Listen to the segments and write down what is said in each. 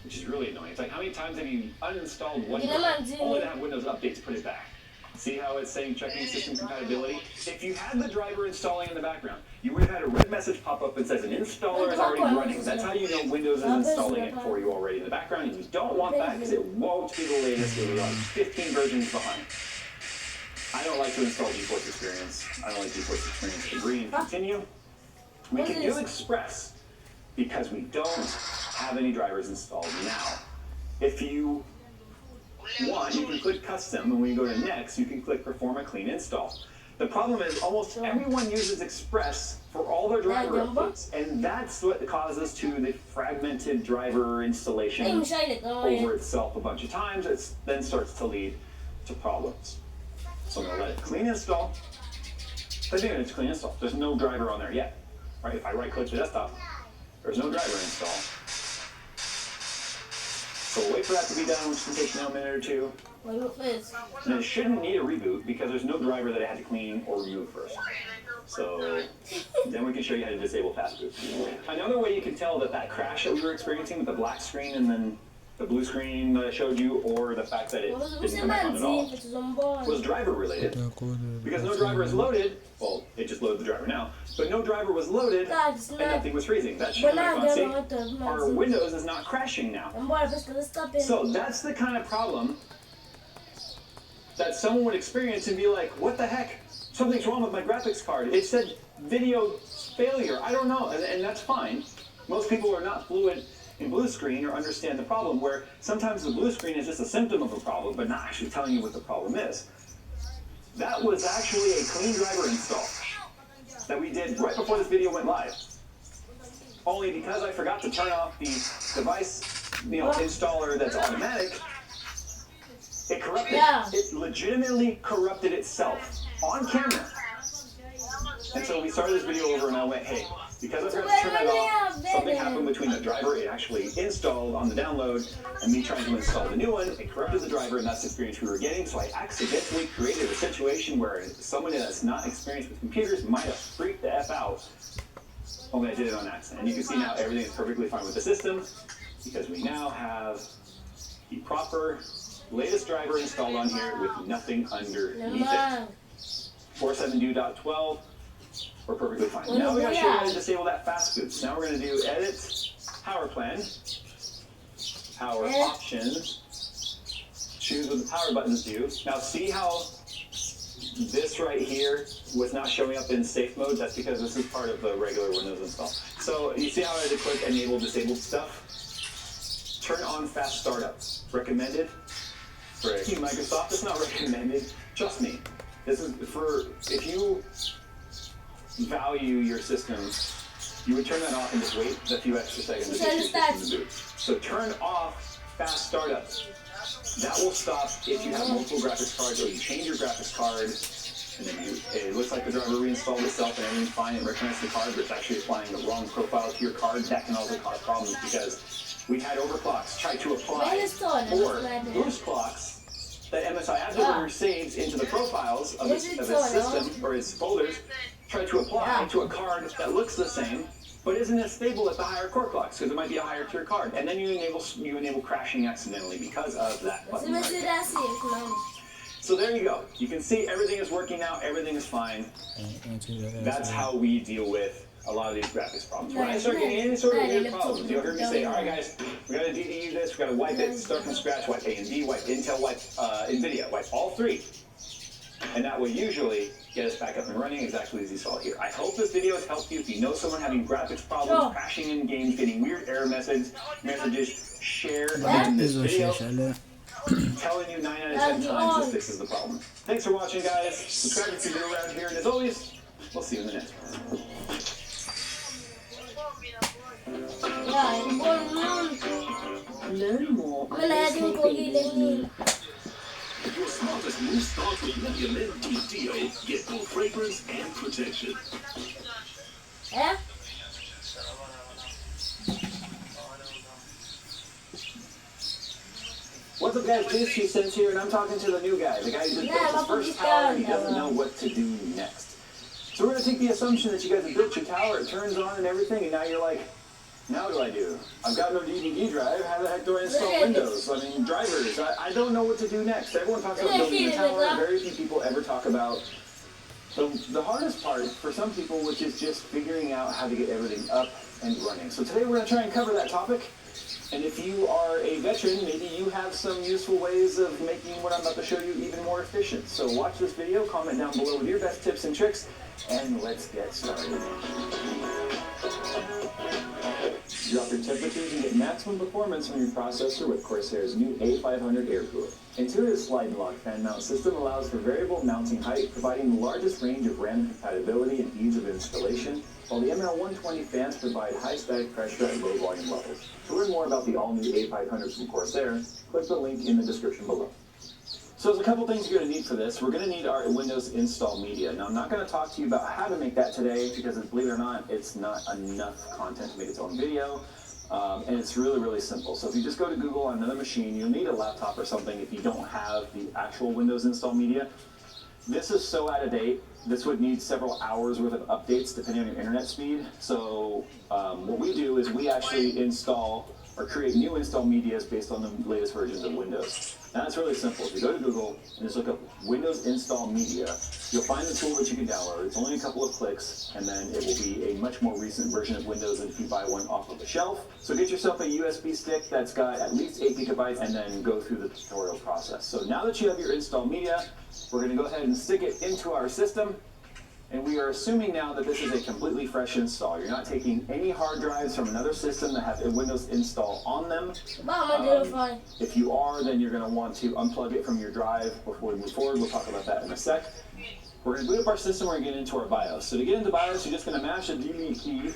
which is really annoying. It's like, how many times have you uninstalled one drive only to have Windows updates put it back? See how it's saying checking system compatibility? If you had the driver installing in the background, you would have had a red message pop up that says an installer is already running. That's how you know Windows is installing it for you already in the background, and you don't want that because it won't be the latest. It will be like 15 versions behind. I don't like to install GeForce Experience. I don't like GeForce Experience. Agree and continue. We can do Express because we don't have any drivers installed now. If you want, you can click Custom, and when you go to Next, you can click Perform a Clean Install. The problem is almost everyone uses Express for all their driver updates, and that's what causes to the fragmented driver installation over itself a bunch of times. It then starts to lead to problems. So I'm going to let it clean install. But again, it's clean install. There's no driver on there yet. Right? If I right-click the desktop, there's no driver install. So we'll wait for that to be done, which can take a minute or two. And it shouldn't need a reboot because there's no driver that I had to clean or remove first. So then we can show you how to disable fast boot. Another way you can tell that crash that we were experiencing with the black screen and then the blue screen that I showed you, or the fact that it didn't come back on at all, was driver related. Because no driver is loaded, well, it just loaded the driver now, but no driver was loaded and nothing was freezing. That should come back on. See, our Windows is not crashing now. So that's the kind of problem that someone would experience and be like, what the heck? Something's wrong with my graphics card. It said video failure. I don't know, and that's fine. Most people are not fluent in blue screen or understand the problem, where sometimes the blue screen is just a symptom of a problem, but not actually telling you what the problem is. That was actually a clean driver install that we did right before this video went live. Only because I forgot to turn off the device, installer that's automatic, it corrupted. Yeah. It legitimately corrupted itself on camera. And so we started this video over and I went, hey, because I forgot to turn that off, something happened between the driver it actually installed on the download and me trying to install the new one. It corrupted the driver, and that's the experience we were getting. So I accidentally created a situation where someone that's not experienced with computers might have freaked the F out. Only I did it on accident. And you can see now everything is perfectly fine with the system because we now have the proper latest driver installed on here with nothing underneath it. 472.12. We're perfectly fine. Now we're going to show you how to disable that fast boot. So now we're going to do Edit, Power Plan, Power Options, choose what the power buttons do. Now see how this right here was not showing up in safe mode? That's because this is part of the regular Windows install. So you see how I had to click Enable Disabled Stuff? Turn on Fast Startup. Recommended for Microsoft. It's not recommended. Trust me. This is for, if you value your system, you would turn that off and just wait a few extra seconds to get your system to boot. So turn off Fast Startup. That will stop if you have multiple graphics cards or you change your graphics card and then it looks like the driver reinstalled itself and everything's fine and recognizes the card, but it's actually applying the wrong profile to your card. That can also cause problems because we've had overclocks try to apply or boost clocks that MSI Advisor saves into the profiles of its system or its folders, try to apply to a card that looks the same, but isn't as stable at the higher core clocks because it might be a higher tier card, and then you enable crashing accidentally because of that button right there. So there you go. You can see everything is working now. Everything is fine. That's how we deal with a lot of these graphics problems. When I start getting any sort of weird problems, you'll hear me say, all right, guys, we got to DDU this. We got to wipe it, start from scratch, wipe AMD, wipe Intel, wipe NVIDIA, wipe all three. And that will usually get us back up and running exactly as you saw here. I hope this video has helped you. If you know someone having graphics problems, crashing in games, getting weird error messages, share this video. Telling you 9 out of 10 times this fixes the problem. Thanks for watching, guys. Subscribe if you're new around here, and as always, we'll see you in the next one. Learn more. If your smartest move starts with Livia Lint Deep Deo, get more fragrance and protection. What's up, guys? Juice 2 Cents here, and I'm talking to the new guy. The guy who just built his first tower and he doesn't know what to do next. So we're going to take the assumption that you guys have built your tower, it turns on and everything, and now you're like, Now what do? I've got no DVD drive. How the heck do I install Windows? I mean, drivers. I don't know what to do next. Everyone talks about building a tower. Very few people ever talk about the hardest part for some people, which is just figuring out how to get everything up and running. So today we're going to try and cover that topic. And if you are a veteran, maybe you have some useful ways of making what I'm about to show you even more efficient. So watch this video, comment down below with your best tips and tricks, and let's get started. Drop your temperatures and get maximum performance from your processor with Corsair's new A500 air cooler. Intuitive slide and lock fan mount system allows for variable mounting height, providing the largest range of RAM compatibility and ease of installation, while the ML120 fans provide high static pressure at low volume levels. To learn more about the all-new A500 from Corsair, click the link in the description below. So there's a couple things you're going to need for this. We're going to need our Windows install media. Now I'm not going to talk to you about how to make that today because believe it or not, it's not enough content to make its own video. And it's really, really simple. So if you just go to Google on another machine, you'll need a laptop or something if you don't have the actual Windows install media. This is so out of date. This would need several hours worth of updates depending on your internet speed. So what we do is we actually install or create new install medias based on the latest versions of Windows. Now that's really simple. If you go to Google and just look up Windows install media, you'll find the tool that you can download. It's only a couple of clicks, and then it will be a much more recent version of Windows than if you buy one off of the shelf. So get yourself a USB stick that's got at least 8 gigabytes and then go through the tutorial process. So now that you have your install media, we're going to go ahead and stick it into our system. And we are assuming now that this is a completely fresh install. You're not taking any hard drives from another system that have a Windows install on them. If you are, then you're going to want to unplug it from your drive before we move forward. We'll talk about that in a sec. We're going to boot up our system. We're going to get into our BIOS. So to get into BIOS, you're just going to mash the delete key.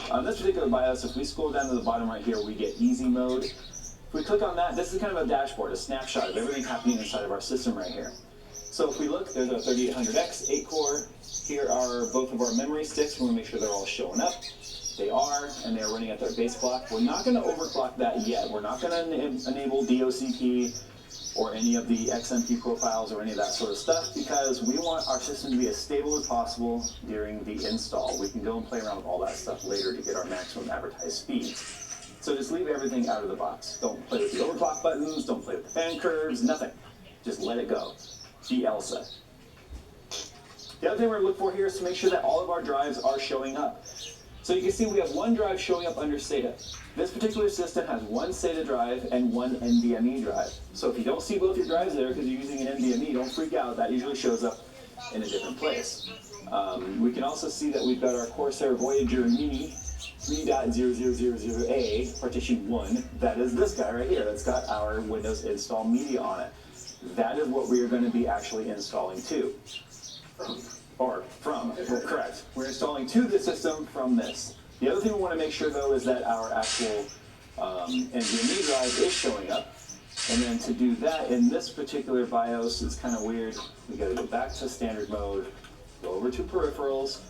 On this particular BIOS, if we scroll down to the bottom right here, we get easy mode. If we click on that, this is kind of a dashboard, a snapshot of everything happening inside of our system right here. So if we look, there's our 3800X 8-core. Here are both of our memory sticks. We want to make sure they're all showing up. They are, and they're running at their base clock. We're not going to overclock that yet. We're not going to enable DOCP or any of the XMP profiles or any of that sort of stuff because we want our system to be as stable as possible during the install. We can go and play around with all that stuff later to get our maximum advertised speeds. So just leave everything out of the box. Don't play with the overclock buttons. Don't play with the fan curves. Nothing. Just let it go. Be Elsa. The other thing we're going to look for here is to make sure that all of our drives are showing up. So you can see we have one drive showing up under SATA. This particular system has one SATA drive and one NVMe drive. So if you don't see both your drives there because you're using an NVMe, don't freak out. That usually shows up in a different place. We can also see that we've got our Corsair Voyager Mini 3.0000A partition 1. That is this guy right here. That's got our Windows install media on it. That is what we are going to be actually installing to. Well, correct. We're installing to the system from this. The other thing we want to make sure, though, is that our actual NVMe drive is showing up. And then to do that, in this particular BIOS, it's kind of weird. We got to go back to standard mode, go over to peripherals,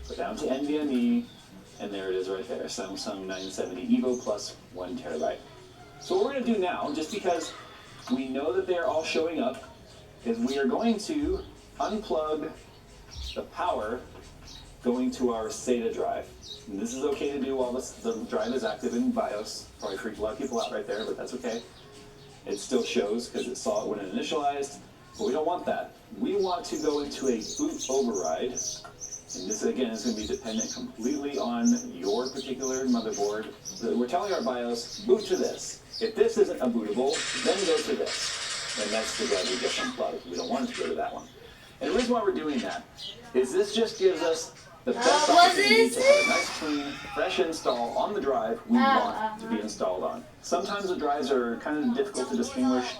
go down to NVMe, and there it is right there, Samsung 970 EVO plus 1 terabyte. So what we're going to do now, just because we know that they're all showing up, is we are going to unplug the power going to our SATA drive. And this is okay to do while the drive is active in BIOS. Probably freaked a lot of people out right there, but that's okay. It still shows because it saw it when it initialized, but we don't want that. We want to go into a boot override. And this, again, is going to be dependent completely on your particular motherboard. We're telling our BIOS, boot to this. If this isn't a bootable, then go to this. And that's the drive we just unplugged. We don't want it to go to that one. And the reason why we're doing that is this just gives us the best opportunity to have a nice, clean, fresh install on the drive we want to be installed on. Sometimes the drives are kind of difficult to distinguish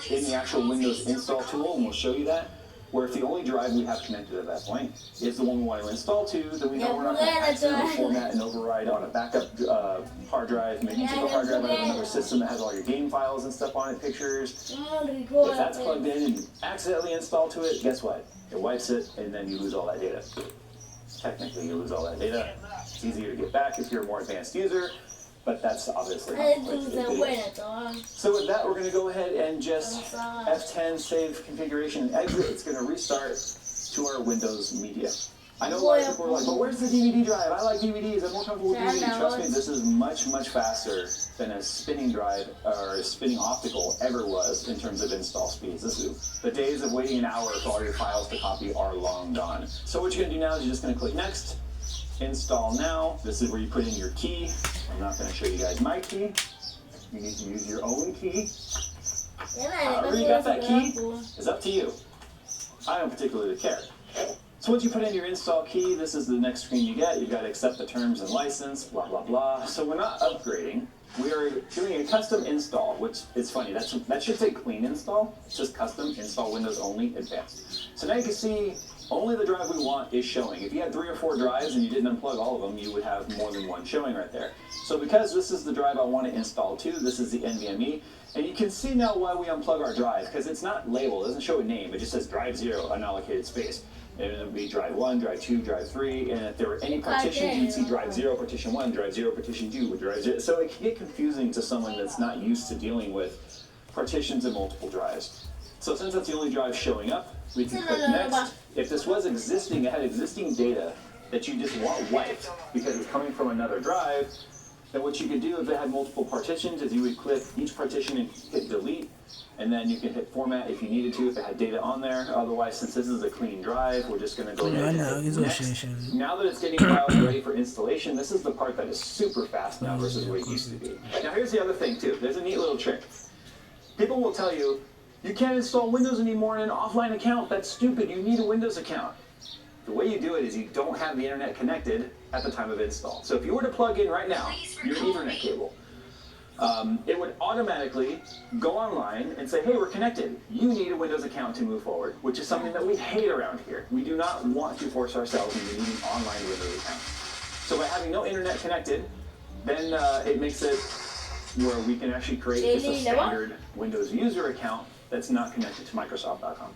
in the actual Windows install tool, and we'll show you that. Where if the only drive we have connected at that point is the one we want to install to, then we know we're not going to accidentally format and override on a backup hard drive. Maybe you take a hard drive out of another system that has all your game files and stuff on it, pictures. If that's plugged in and you accidentally install to it, guess what? It wipes it, and then you lose all that data. Technically, you lose all that data. It's easier to get back if you're a more advanced user, but that's obviously not the place to do it. So with that, we're going to go ahead and just F10 save configuration and exit. It's going to restart to our Windows media. I know a lot of people are like, but where's the DVD drive? I like DVDs. I'm more comfortable with DVDs. Trust me, this is much, much faster than a spinning drive or a spinning optical ever was in terms of install speeds. The days of waiting an hour for all your files to copy are long gone. So what you're going to do now is you're just going to click Next, Install Now. This is where you put in your key. I'm not going to show you guys my key. You need to use your own key. However you got that key is up to you. I don't particularly care. So once you put in your install key, this is the next screen you get. You've got to accept the terms and license, blah, blah, blah. So we're not upgrading. We are doing a custom install, which is funny. That should say clean install. It's just custom install Windows only advanced. So now you can see only the drive we want is showing. If you had 3 or 4 drives and you didn't unplug all of them, you would have more than one showing right there. So because this is the drive I want to install to, this is the NVMe. And you can see now why we unplug our drive, because it's not labeled. It doesn't show a name. It just says drive 0, unallocated space. And it would be drive 1, drive 2, drive 3, and if there were any partitions, you'd see drive 0, partition 1, drive 0, partition 2, drive 0. So it can get confusing to someone that's not used to dealing with partitions and multiple drives. So since that's the only drive showing up, we can click Next. If this was existing, it had existing data that you just want wiped because it's coming from another drive, then what you could do if it had multiple partitions is you would click each partition and hit Delete. And then you can hit Format if you needed to, if it had data on there. Otherwise, since this is a clean drive, we're just going to go ahead and hit Next. Now that it's getting files ready for installation, this is the part that is super fast now versus what it used to be. Now here's the other thing too. There's a neat little trick. People will tell you, you can't install Windows anymore in an offline account. That's stupid. You need a Windows account. The way you do it is you don't have the internet connected at the time of install. So if you were to plug in right now your Ethernet cable, it would automatically go online and say, hey, we're connected. You need a Windows account to move forward, which is something that we hate around here. We do not want to force ourselves into needing online Windows accounts. So by having no internet connected, then it makes it where we can actually create just a standard Windows user account that's not connected to Microsoft.com.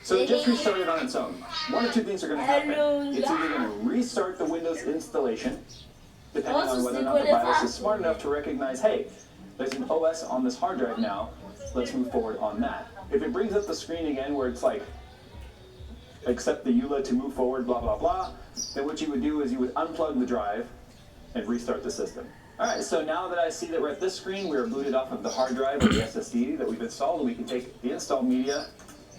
So it just restarted on its own. One or two things are going to happen. It's either going to restart the Windows installation, depending on whether or not the BIOS is smart enough to recognize, hey, there's an OS on this hard drive now, let's move forward on that. If it brings up the screen again where it's like, accept the EULA to move forward, blah, blah, blah, then what you would do is you would unplug the drive and restart the system. Alright, so now that I see that we're at this screen, we are booted off of the hard drive or the SSD that we've installed, and we can take the installed media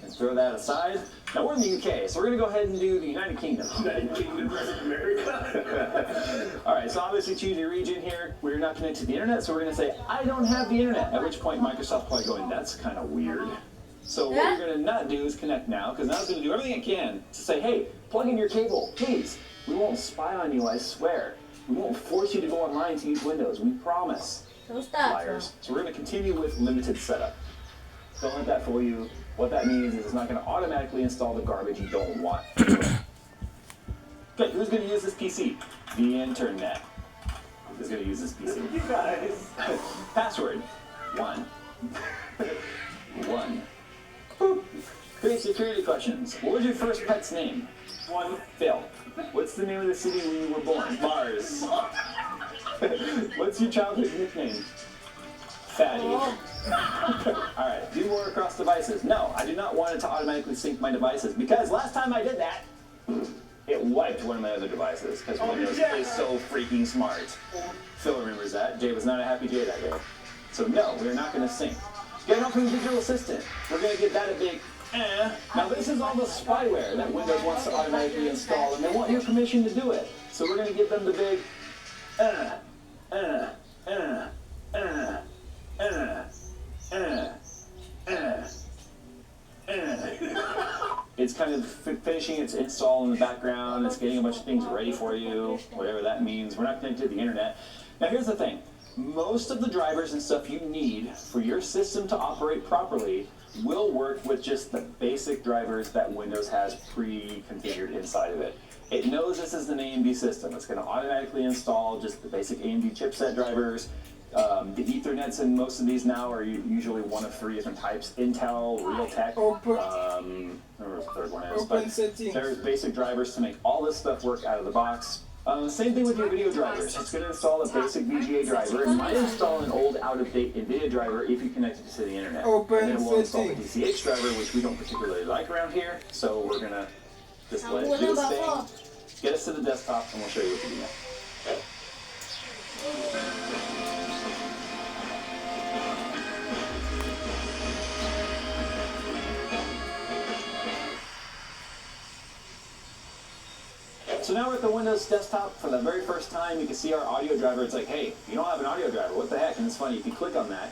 and throw that aside. Now we're in the UK, so we're going to go ahead and do the United Kingdom. United Kingdom versus America. Alright, so obviously choose your region here. We're not connected to the internet, so we're going to say, I don't have the internet. At which point Microsoft probably going, that's kind of weird. So what we're going to not do is connect now, because now it's going to do everything it can to say, hey, plug in your cable, please. We won't spy on you, I swear. We won't force you to go online to use Windows. We promise. Liars. So we're going to continue with limited setup. Don't let that fool you. What that means is it's not going to automatically install the garbage you don't want. Okay, who's going to use this PC? The internet is going to use this PC. You guys. Password. 1. 1. Boop. Create security questions. What was your first pet's name? 1. Phil. What's the name of the city where you were born? Mars. What's your childhood nickname? Fatty. Alright, do more across devices. No, I do not want it to automatically sync my devices, because last time I did that, it wiped one of my other devices, because Windows is so freaking smart. Phil remembers that. Jay was not a happy Jay that day. So no, we're not going to sync. Get help from the digital assistant. We're going to give that a big Now this is all the spyware that Windows wants to automatically install, and they want your permission to do it. So we're going to give them the big It's kind of finishing its install in the background. It's getting a bunch of things ready for you, whatever that means. We're not connected to the internet. Now here's the thing. Most of the drivers and stuff you need for your system to operate properly will work with just the basic drivers that Windows has pre-configured inside of it. It knows this is an AMD system. It's going to automatically install just the basic AMD chipset drivers. The Ethernets in most of these now are usually one of 3 different types: Intel, Realtek, I don't know what the third one is, but there's basic drivers to make all this stuff work out of the box. Same thing with your video drivers. It's going to install a basic VGA driver. It might install an old, out-of-date NVIDIA driver if you connect it to the internet. And then it will install the DCH driver, which we don't particularly like around here, so we're going to Just let it do its thing, get us to the desktop, and we'll show you what to do next. So now we're at the Windows desktop for the very first time. You can see our audio driver. It's like, hey, you don't have an audio driver. What the heck? And it's funny, if you click on that,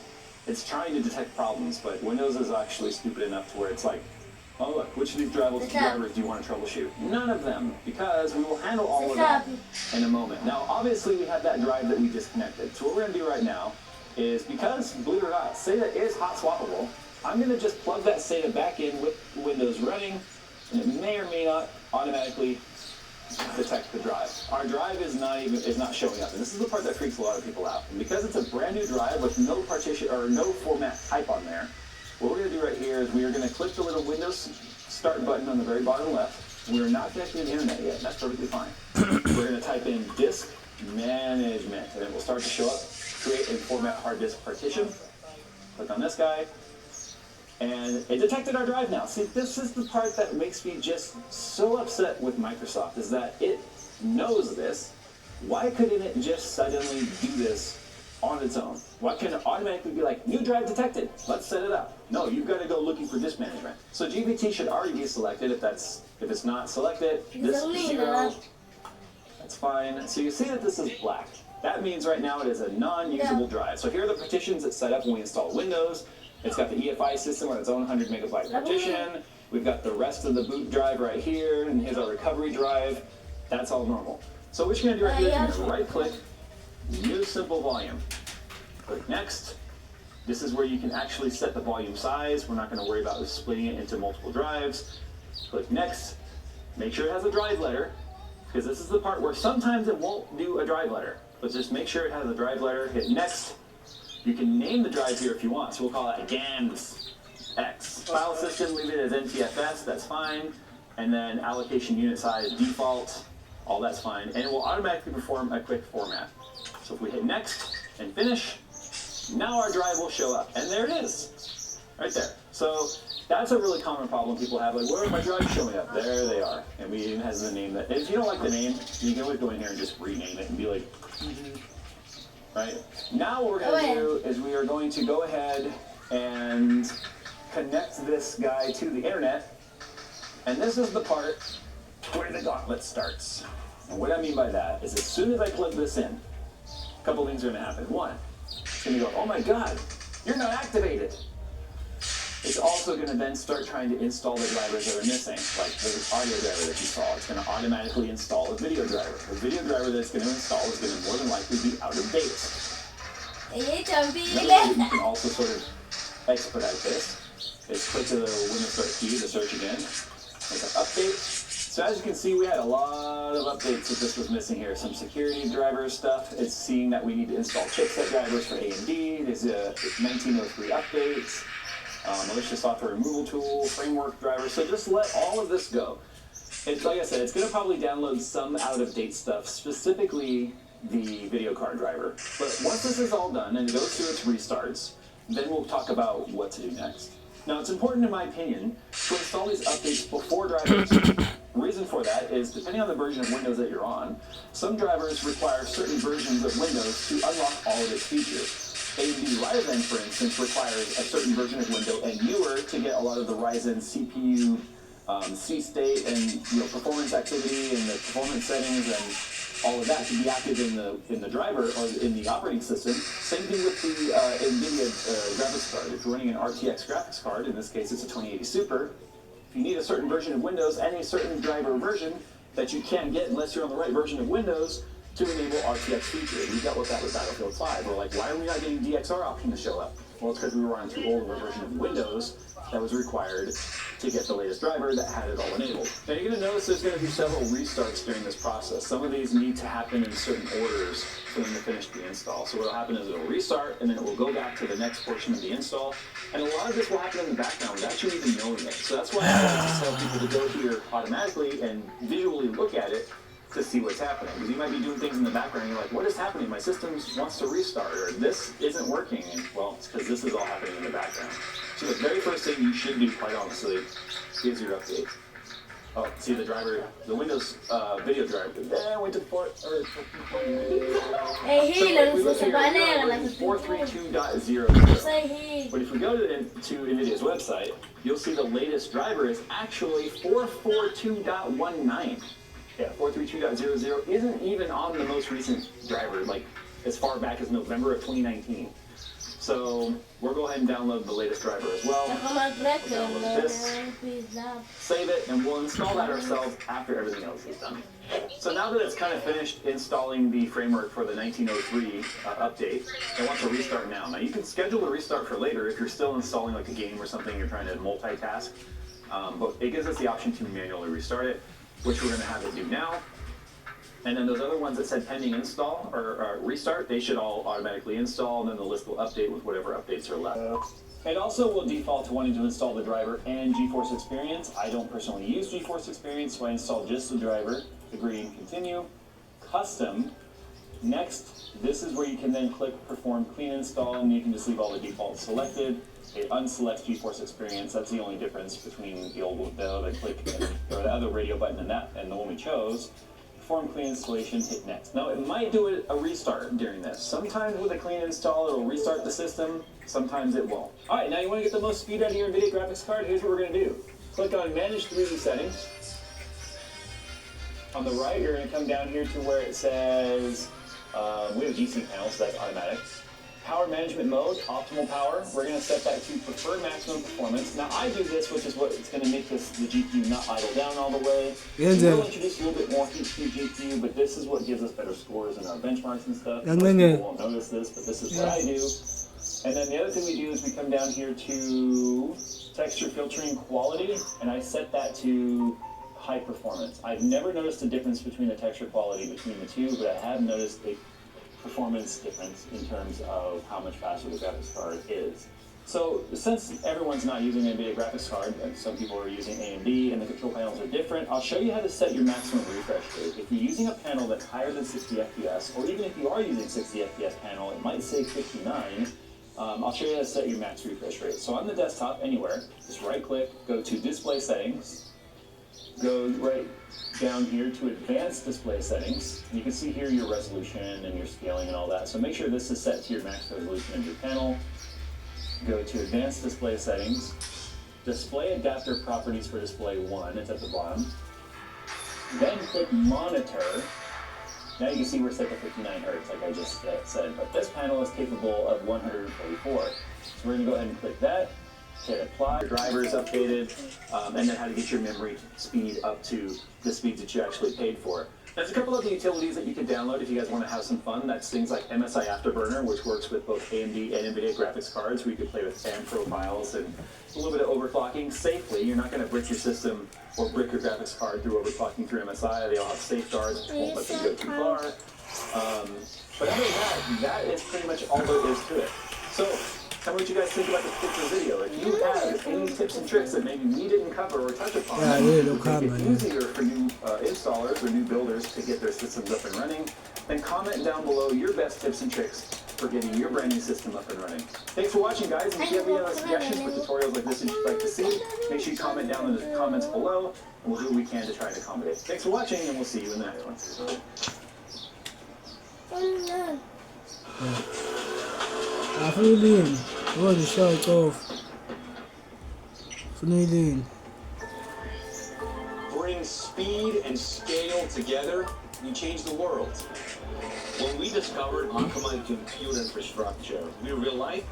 it's trying to detect problems, but Windows is actually stupid enough to where it's like, oh look, which of these drivers do you want to troubleshoot? None of them, because we will handle all of that in a moment. Now, obviously, we have that drive that we disconnected. So what we're going to do right now is, because, believe it or not, SATA is hot swappable, I'm going to just plug that SATA back in with Windows running, and it may or may not automatically detect the drive. Our drive is not showing up, and this is the part that freaks a lot of people out. And because it's a brand new drive with no partition or no format type on there, what we're going to do right here is we are going to click the little Windows Start button on the very bottom left. We are not connected to the internet yet. That's perfectly fine. We're going to type in Disk Management, and it will start to show up. Create and format hard disk partition. Click on this guy. And it detected our drive now. See, this is the part that makes me just so upset with Microsoft, is that it knows this. Why couldn't it just suddenly do this on its own? Why can't it automatically be like, new drive detected, let's set it up? No, you've got to go looking for disk management. So GBT should already be selected. If it's not selected, this is 0. That's fine. So you see that this is black. That means right now it is a non-usable drive. So here are the partitions that set up when we install Windows. It's got the EFI system with its own 100 megabyte partition. We've got the rest of the boot drive right here, and here's our recovery drive. That's all normal. So what you're going to do right here is you're going to right click, new simple volume. Click next. This is where you can actually set the volume size. We're not going to worry about splitting it into multiple drives. Click next. Make sure it has a drive letter, because this is the part where sometimes it won't do a drive letter. But just make sure it has a drive letter. Hit next. You can name the drive here if you want, so we'll call it GAMS X. File system, leave it as NTFS, that's fine. And then allocation unit size, default, all that's fine. And it will automatically perform a quick format. So if we hit next and finish, now our drive will show up. And there it is, right there. So that's a really common problem people have, like, where are my drives showing up? There they are. And we even has the name that, if you don't like the name, you can always go in here and just rename it and be like, right? Now what we're going to do is we are going to go ahead and connect this guy to the internet. And this is the part where the gauntlet starts. And what I mean by that is as soon as I plug this in, a couple things are going to happen. One, it's going to go, oh my God, you're not activated. It's also going to then start trying to install the drivers that are missing, like the audio driver that you saw. It's going to automatically install a video driver. The video driver that it's going to install is going to more than likely be out of date. Another way you can also sort of expedite this is click to the Windows Start key to search again. Make an update. So as you can see, we had a lot of updates that this was missing here. Some security driver stuff. It's seeing that we need to install chipset drivers for AMD. There's a 1903 updates. Malicious software removal tool, framework driver. So just let all of this go. It's like I said, it's going to probably download some out-of-date stuff, specifically the video card driver. But once this is all done and it goes through its restarts, then we'll talk about what to do next. Now, it's important, in my opinion, to install these updates before drivers. The reason for that is, depending on the version of Windows that you're on, some drivers require certain versions of Windows to unlock all of its features. AMD Ryzen, for instance, requires a certain version of Windows and newer to get a lot of the Ryzen CPU C-state and performance activity and the performance settings and all of that to be active in the driver or in the operating system. Same thing with the NVIDIA graphics card. If you're running an RTX graphics card, in this case it's a 2080 Super, if you need a certain version of Windows and a certain driver version that you can't get unless you're on the right version of Windows to enable RTX features. We dealt with that with Battlefield 5. We're like, why are we not getting DXR option to show up? Well, it's because we were on too old of a version of Windows that was required to get the latest driver that had it all enabled. Now you're going to notice there's going to be several restarts during this process. Some of these need to happen in certain orders for them to finish the install. So what will happen is it'll restart and then it will go back to the next portion of the install. And a lot of this will happen in the background without you even knowing it. So that's why I like to tell people to go here automatically and visually look at it to see what's happening. Because you might be doing things in the background and you're like, what is happening? My system wants to restart, or this isn't working. And well, it's because this is all happening in the background. So the very first thing you should do, quite honestly, is your update. Oh, see the driver, the Windows video driver. Then went to port. Hey, So if we look here, we're in 432.0. But if we go to NVIDIA's website, you'll see the latest driver is actually 442.19. Yeah, 432.00 isn't even on the most recent driver, like as far back as November of 2019. So we'll go ahead and download the latest driver as well. We'll download this, save it, and we'll install that ourselves after everything else is done. So now that it's kind of finished installing the framework for the 1903 update, I want to restart now. Now you can schedule the restart for later if you're still installing like a game or something, you're trying to multitask. But it gives us the option to manually restart it, which we're going to have it do now. And then those other ones that said pending install or restart, they should all automatically install, and then the list will update with whatever updates are left. It also will default to wanting to install the driver and GeForce Experience. I don't personally use GeForce Experience, so I install just the driver. Agree and continue. Custom. Next, this is where you can then click Perform Clean Install, and you can just leave all the defaults selected. It unselects GeForce Experience. That's the only difference between the old the other click or the other radio button and the one we chose. Perform clean installation, hit next. Now it might do a restart during this. Sometimes with a clean install it'll restart the system, sometimes it won't. Alright, now you want to get the most speed out of your NVIDIA graphics card? Here's what we're going to do. Click on Manage 3D Settings. On the right you're going to come down here to where it says, we have a G-Sync panel, so that's automatic. Power management mode, optimal power. We're going to set that to preferred maximum performance. Now I do this, which is what it's going to make the GPU not idle down all the way. We'll introduce a little bit more heat to the GPU, but this is what gives us better scores in our benchmarks and stuff. Most people won't notice this, but this is what I do. And then the other thing we do is we come down here to texture filtering quality, and I set that to high performance. I've never noticed a difference between the texture quality between the two, but I have noticed a performance difference in terms of how much faster the graphics card is. So since everyone's not using an NVIDIA graphics card, and some people are using AMD and the control panels are different, I'll show you how to set your maximum refresh rate. If you're using a panel that's higher than 60 FPS, or even if you are using 60 FPS panel, it might say 59, I'll show you how to set your max refresh rate. So on the desktop, anywhere, just right click, go to Display Settings, go right down here to Advanced Display Settings. You can see here your resolution and your scaling and all that. So make sure this is set to your max resolution of your panel. Go to Advanced Display Settings. Display Adapter Properties for Display 1. It's at the bottom. Then click Monitor. Now you can see we're set to 59 Hz, like I just said. But this panel is capable of 144. So we're going to go ahead and click that. Hit apply, your driver is updated, and then how to get your memory speed up to the speeds that you actually paid for. There's a couple of utilities that you can download if you guys want to have some fun. That's things like MSI Afterburner, which works with both AMD and NVIDIA graphics cards, where you can play with fan profiles and a little bit of overclocking safely. You're not going to brick your system or brick your graphics card through overclocking through MSI. They all have safeguards, which won't let them go too far. But other than that, that is pretty much all there is to it. So, tell me what you guys think about this particular video. If you have any tips and tricks that maybe we didn't cover or touch upon, to make it easier for new installers or new builders to get their systems up and running, then comment down below your best tips and tricks for getting your brand new system up and running. Thanks for watching, guys. And if you have any other suggestions for tutorials like this that you'd like to see, make sure you comment down in the comments below, and we'll do what we can to try to accommodate. Thanks for watching, and we'll see you in the next one. Afternoon. What the shot off? Afternoon. Bring speed and scale together, you change the world. When we discovered Akamai compute infrastructure, we realized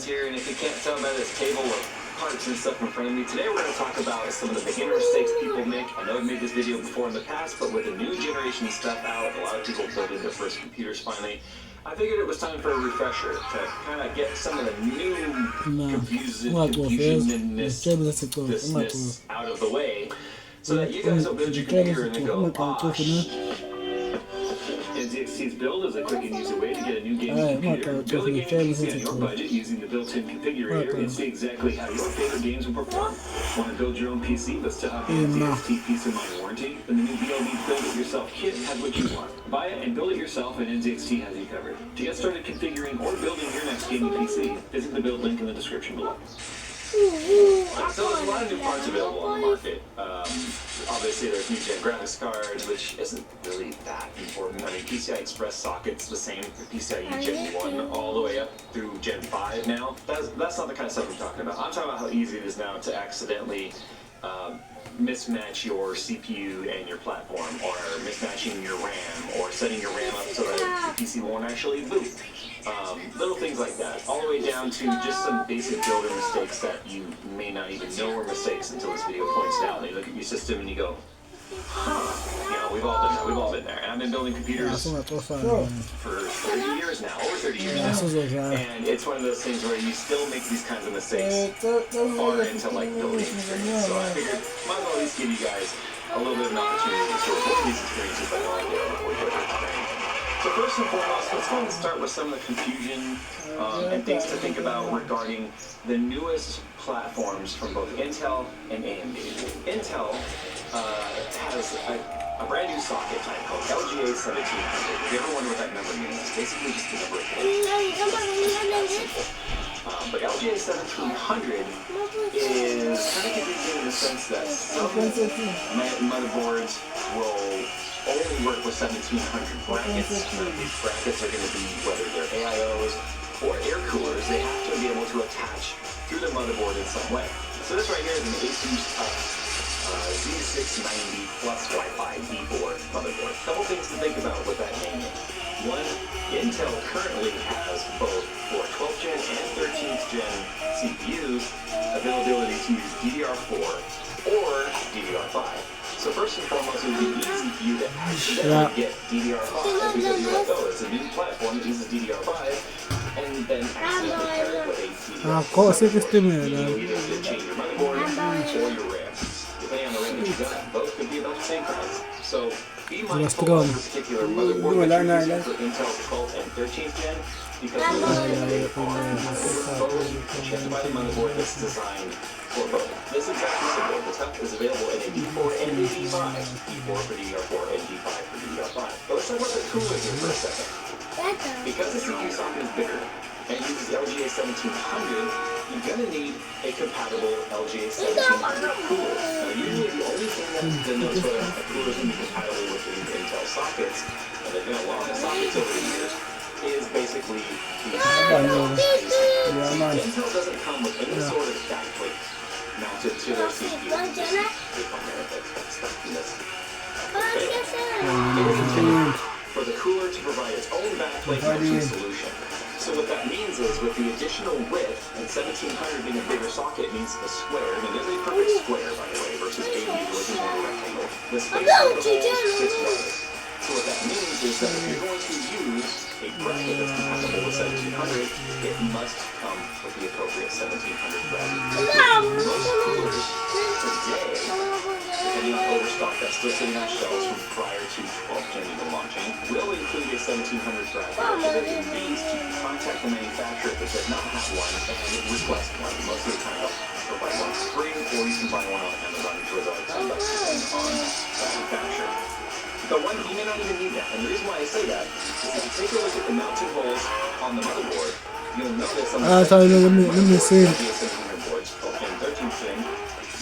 here, and if you can't tell by this table of parts and stuff in front of me, today we're going to talk about some of the beginner mistakes people make. I know I've made this video before in the past, but with the new generation stuff out, a lot of people building their first computers finally, I figured it was time for a refresher to kind of get some of the new confusionness out of the way. so that you guys will build your computer and then go, oh, NZXT's build is a quick and easy way to get a new gaming computer. Build a gaming PC on your budget using the built-in configurator and see exactly how your favorite games will perform. Want to build your own PC but still have the NZXT Peace of Mind warranty? Then the new BLD Build It Yourself kit has what you want. Buy it and build it yourself, and NZXT has you covered. To get started configuring or building your next gaming PC, visit the build link in the description below. So there's a lot of new parts available on the market. Obviously there's new gen graphics cards, which isn't really that important. I mean, PCI Express sockets the same for PCIe Gen 1 all the way up through Gen 5 now. That's not the kind of stuff I'm talking about. I'm talking about how easy it is now to accidentally mismatch your CPU and your platform, or mismatching your RAM, or setting your RAM up so that the PC won't actually boot. Little things like that, all the way down to just some basic builder mistakes that you may not even know were mistakes until this video points it out. And you look at your system and you go, huh, you know, we've all done that, we've all been there. And I've been building computers for 30 years now, over 30 years now. And it's one of those things where you still make these kinds of mistakes far into like building experience. So I figured, might as well at least give you guys a little bit of an opportunity to sort of avoid these experiences by knowing that before you experience. So first and foremost, let's go ahead and start with some of the confusion and things to think about regarding the newest platforms from both Intel and AMD. Intel has a brand new socket type called LGA 1700. If you ever wonder what that number means, it's basically just the number of bits. But LGA 1700 is kind of confusing in the sense that some motherboards will only work with 1700 brackets. These brackets are going to be, whether they're AIOs or air coolers, they have to be able to attach through the motherboard in some way. So this right here is an ASUS Z690 plus Wi-Fi D4 motherboard. A couple things to think about with that naming. One, Intel currently has both for 12th gen and 13th gen CPUs availability to use DDR4 or DDR5. So first and foremost, it would be easy for you to accidentally get DDR5 because you're like, oh, it's a new platform that uses DDR5, and then accidentally pair it with a DDR4. You either change your motherboard or your RAM. Depending on the RAM that you got, both could be about the same price. So be mindful of the particular motherboard that you're using for Intel's 12th and 13th gen, because those are overexposed, and you have to buy the motherboard that's designed for both. This exact motherboard, the top is available in a D4 and a D5. D4 for DDR4 and D5 for DDR5. But let's talk about the cooler here for a second. Because the CPU socket is bigger and uses LGA 1700, you're going to need a compatible LGA 1700 cooler. Now usually the only thing that denotes whether a cooler is going to be compatible with the Intel sockets, and they've been a lot of sockets over the years, is basically the Intel doesn't come with any sort of backplate mounted to their CPU. For the cooler to provide its own backplate mounting solution. So what that means is, with the additional width, and 1700 being a bigger socket means a square, and it is a perfect square, by the way, versus AMD, which is more rectangle. The space of the hole sits right. So what that means is that if you're going to use a bracket that's compatible with 1700, it must come with the appropriate 1700 bracket. Most coolers today, depending on overstock that's still sitting on shelves from prior to 12th gen even launching, will include a 1700 bracket, which is means to contact the manufacturer if it does not have one and request one. Most of the time they'll provide one for free, or you can buy one on Amazon for about $10 depending on manufacturer. But one, you may not even need that. And the reason why I say that is if you take a look at the mounting holes on the motherboard, you'll notice on the boards, 12th and 13th gen,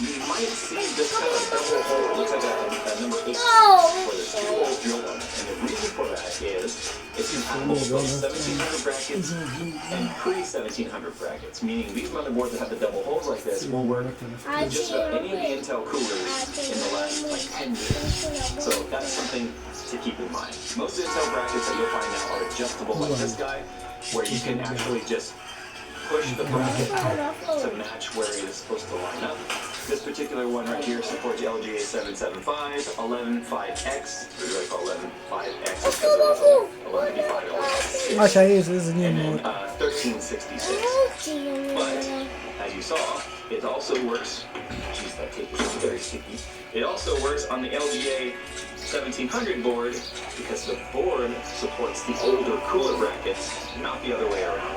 you might see this kind of double hole. It looks like a number 8 where there's 2 holes drilled on it. And the reason for that is it's compatible with both 1700 brackets and pre-1700 brackets, meaning these motherboards that have the double holes like this will work with just about any of the Intel coolers in the last like 10 years. So that's something to keep in mind. Most Intel brackets that you'll find now are adjustable like this guy, where you can actually just push the bracket out to match where it is supposed to line up. This particular one right here supports LGA 775, 11.5X, we really call 11.5X because there was 11.55, 11.6, and then 1366. But as you you saw, it also works. Geez, that tape is very sticky. It also works on the LGA 1700 board because the board supports the older cooler brackets, not the other way around.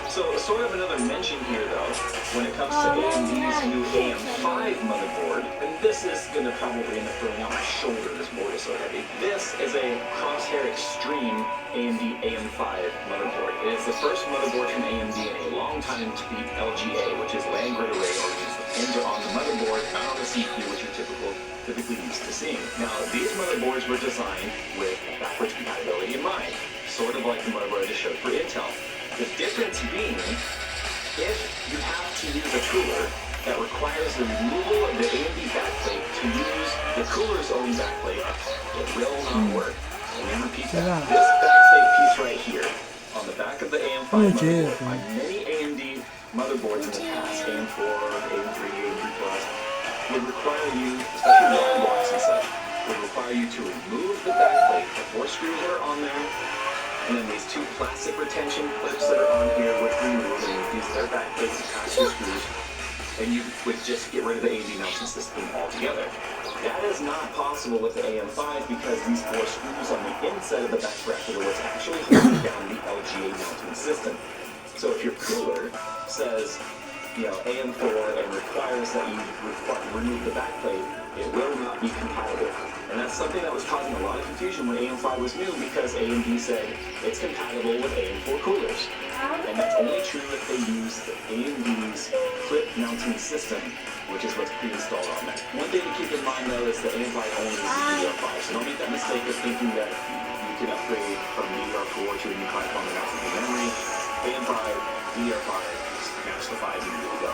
So sort of another mention here though, when it comes to AMD's new AM5 motherboard, and this is going to probably end up throwing out my shoulder, this board is so heavy. This is a Crosshair Extreme AMD AM5 motherboard. It is the first motherboard from AMD in a long time to beat LGA, which is land grid array, or means the pins are on the motherboard, not on the CPU, which you're typically used to seeing. Now, these motherboards were designed with backwards compatibility in mind, sort of like the motherboard I just showed for Intel. The difference being, if you have to use a cooler that requires the removal of the AMD backplate to use the cooler's own backplate, it will not work. Let me repeat that. This backplate piece right here, on the back of the AM5 motherboard, on many AMD motherboards in the past, AM4, AM3, AM3 Plus, would require you, especially long blocks and such, would require you to remove the backplate, the 4 screws that are on there, and then these 2 plastic retention clips that are on here would remove, and you'd use their backplates to attach 2 screws, and you would just get rid of the AMD mounting system altogether. That is not possible with the AM5 because these 4 screws on the inside of the back bracket are what's actually holding down the LGA mounting system. So if your cooler says, AM4 and requires that you remove the backplate, it will not be compatible. And that's something that was causing a lot of confusion when AM5 was new because AMD said it's compatible with AM4 coolers. And that's only true if they use AMD's clip mounting system, which is what's pre-installed on there. One thing to keep in mind though is the AM5 only uses DDR5, so don't make that mistake of thinking that you can upgrade from DDR4 to a new platform without taking memory. AM5, DDR5, match the 5 and you're good to go.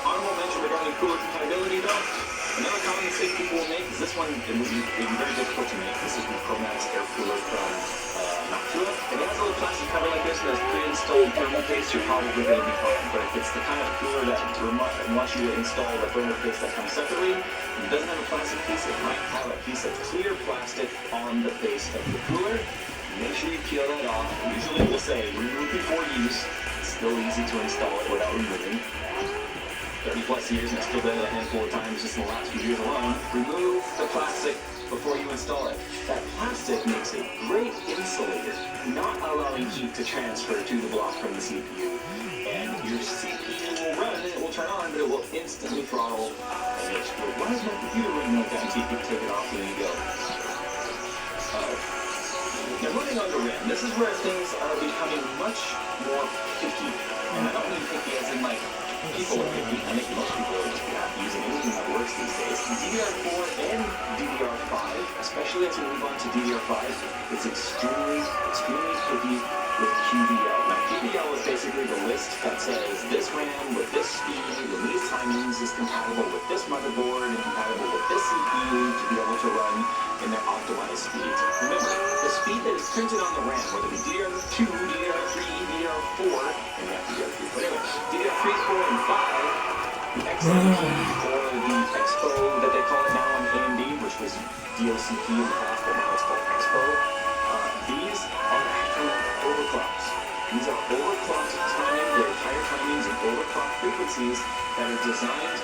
Honorable mention regarding cooler compatibility though. Another common mistake people will make is this one, it would be very difficult to make. This is the ProMax air cooler from Noctua. And it has a little plastic cover like this and has pre-installed thermal paste, you're probably going to be fine. But if it's the kind of cooler that wants you to install the thermal paste that comes separately, and it doesn't have a plastic piece, it might have a piece of clear plastic on the base of the cooler. Make sure you peel that off. Usually we'll say remove before use. It's still easy to install it without removing. 30 plus years and I still did it a handful of times just in the last few years alone. Remove the plastic before you install it. That plastic makes a great insulator, not allowing heat to transfer to the block from the CPU. And your CPU will run and it will turn on, but it will instantly throttle and explode. Why is my computer running like that until you can take it off and then you go? Now moving on to RAM, this is where things are becoming much more picky. And I don't mean picky as in like people are picky. I think most people are just not using anything that works these days. DDR4 and DDR5, especially as we move on to DDR5, is extremely picky with QVL. Now QVL is basically the list that says this RAM with this speed and these timings is compatible with this motherboard and compatible with this CPU to be able to run in their optimized speeds. Remember, the speed that is printed on the RAM, whether it be DDR2, DDR3, DDR4, and not DDR3, whatever, DDR3, 4, and 5, XMP, or the Expo that they call it now on AMD, which was DOCP in the past, but now it's called Expo. These are actually overclocks. These are overclocked timing, they're higher timings and overclocked frequencies that are designed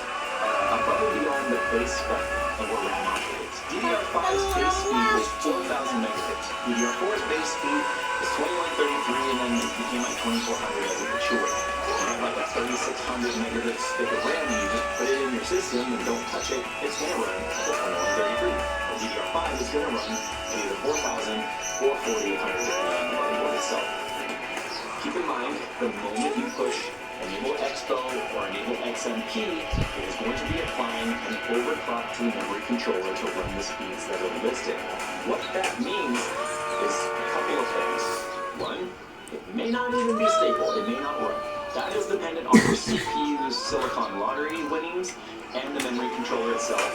above and beyond the base spec of what RAM operates. DDR5's base speed was 4,000 megabits. DDR4's base speed is 2133, and then it became like 2400 as it matured. You have like a 3600 megabit stick of RAM, and you just put it in your system and don't touch it, it's going to run at 2133. But DDR5 is going to run at either 4000 or 4800 depending on the motherboard itself. Keep in mind, the moment you push Enable Expo or Enable XMP, it is going to be applying an overclock to the memory controller to run the speeds that are listed. What that means is a couple of things. One, it may not even be stable, it may not run. That is dependent on your CPU's silicon lottery winnings and the memory controller itself,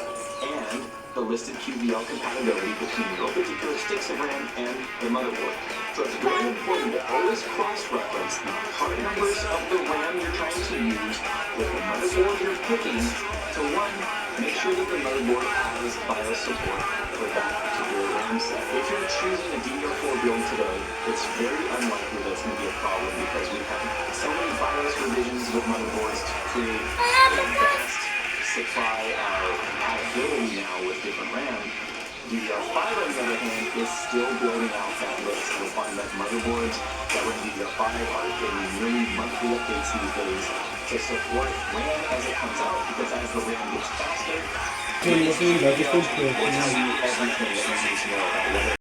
and the listed QVL compatibility between your particular sticks of RAM and the motherboard. So it's very important to always cross-reference the part numbers of the RAM you're trying to use with the motherboard you're picking to one, make sure that the motherboard has BIOS support for that particular RAM set. If you're choosing a DDR4 build today, it's very unlikely that it's going to be a problem because we've had so many BIOS revisions with motherboards to create a vast supply of compatibility now with different RAM. DDR5, on the other hand, is still building out that list. We'll find that motherboards that run DDR5 are getting nearly monthly updates these days to support RAM as it comes out, because as the RAM gets faster, Sí, yo soy un gato, will tell you everything that you need to know about whether